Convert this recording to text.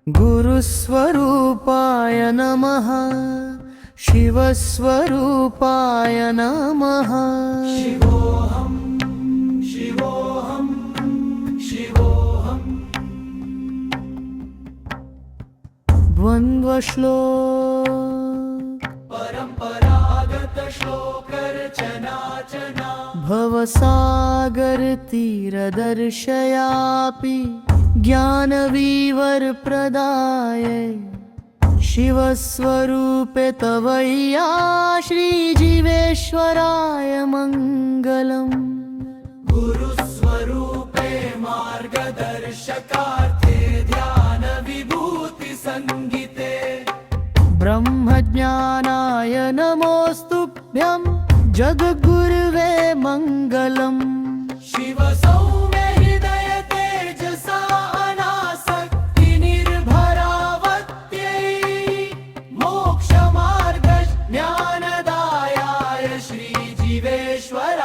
गुरुस्वरूपाय नमः शिवस्वरूपाय नमः। शिवोऽहं शिवोऽहं शिवोऽहं। द्वन्द्वश्लोक परम्परागत श्लोकरचनाचना भवसागरतीरदर्शयापि ज्ञानविवरप्रदाय शिवस्वरूपे तवैया श्रीजीवेश्वराय मङ्गलम्। गुरुस्वरूपे मार्गदर्शकार्थे ध्यान विभूति संगीते ब्रह्मज्ञानाय नमोस्तुभ्यं जगद्गुरुवे मङ्गलम्। शिव सौम्य हृदय तेजसा अनासक्ति निर्भरावत्यै मोक्षमार्ग ज्ञानदायाय श्रीजीवेश्वर